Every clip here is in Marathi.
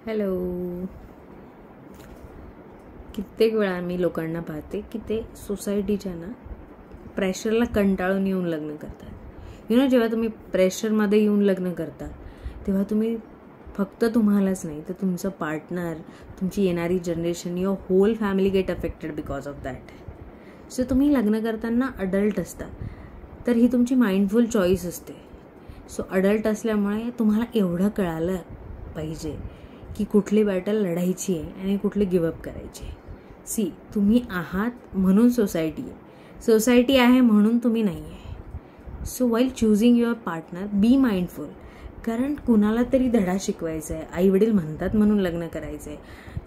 हॅलो. कित्येक वेळा मी लोकांना पाहते की ते सोसायटीच्या ना प्रेशरला कंटाळून येऊन लग्न करतात. जेव्हा तुम्ही प्रेशरमध्ये येऊन लग्न करता तेव्हा तुम्ही फक्त तुम्हालाच नाही तर तुमचं पार्टनर, तुमची येणारी generation, your whole family get affected because of that. So तुम्ही लग्न करताना अडल्ट असता तर ही तुमची माइंडफुल चॉईस असते. सो अडल्ट असल्यामुळे तुम्हाला एवढं कळालं पाहिजे की कुठली बॅटल लढायची आहे आणि कुठली गिवअप करायची आहे. तुम्ही आहात म्हणून सोसायटी आहे म्हणून तुम्ही नाही आहे. So while choosing your partner be mindful. कारण कुणाला तरी धडा शिकवायचा आहे. आई वडील म्हणतात म्हणून लग्न करायचं आहे.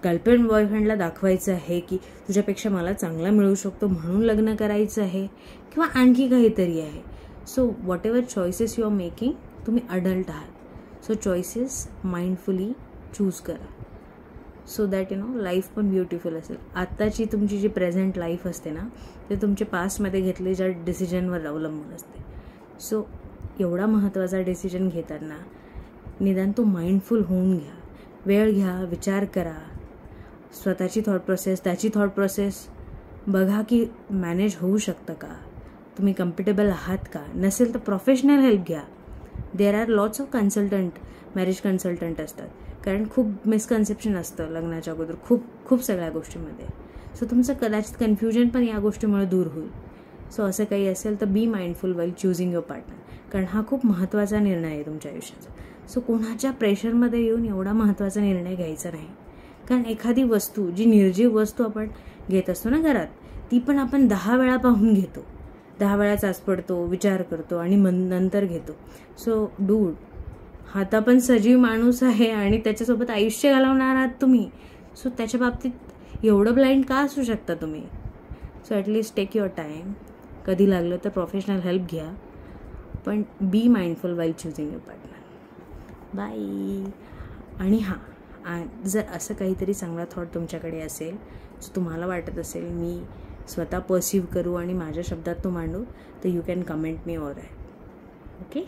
गर्लफ्रेंड बॉयफ्रेंडला दाखवायचं आहे की तुझ्यापेक्षा मला चांगला मिळू शकतो म्हणून लग्न करायचं आहे किंवा आणखी काहीतरी आहे. So whatever choices you are making, तुम्ही अडल्ट आहात. सो चॉईसेस माइंडफुली चूज करा सो दॅट लाईफ पण ब्युटिफुल असेल. आत्ताची तुमची जी प्रेझेंट लाईफ असते ना ते तुमच्या पास्टमध्ये घेतलेल्या डिसिजनवर अवलंबून असते. सो एवढा महत्त्वाचा डिसिजन घेताना निदान तो माइंडफुल होऊन घ्या. वेळ घ्या, विचार करा, स्वतःची थॉट प्रोसेस, त्याची थॉट प्रोसेस बघा की मॅनेज होऊ शकतं का, तुम्ही कम्फर्टेबल आहात का. नसेल तर प्रोफेशनल हेल्प घ्या. There are lots of consultant, marriage consultant असतात. कारण खूप मिसकन्सेप्शन असतं लग्नाच्या अगोदर खूप सगळ्या गोष्टींमध्ये. सो तुमचं कदाचित कन्फ्युजन पण या गोष्टीमुळे दूर होईल. सो असं काही असेल तर बी mindful while choosing your partner. कारण हा खूप महत्त्वाचा निर्णय आहे तुमच्या आयुष्याचा. सो कोणाच्या प्रेशरमध्ये येऊन एवढा महत्त्वाचा निर्णय घ्यायचा नाही. कारण एखादी वस्तू, जी निर्जीव वस्तू आपण घेत असतो ना घरात, ती पण आपण 10 वेळा पाहून घेतो, 10 वेळा चाचपडतो, विचार करतो आणि नंतर घेतो. सो डूड, हा पण सजीव माणूस आहे आणि त्याच्यासोबत आयुष्य घालवणार आहात तुम्ही. सो त्याच्या बाबतीत एवढं ब्लाइंड का असू शकता तुम्ही. So at least take your time. कधी लागलं तर प्रोफेशनल हेल्प घ्या, पण be mindful while choosing your partner. Bye. आणि जर असं काहीतरी चांगला थॉट तुमच्याकडे असेल जो तुम्हाला वाटत असेल मी स्वतः परसिव्ह करू आणि माझ्या शब्दात तो मांडू, तर you can comment me or okay.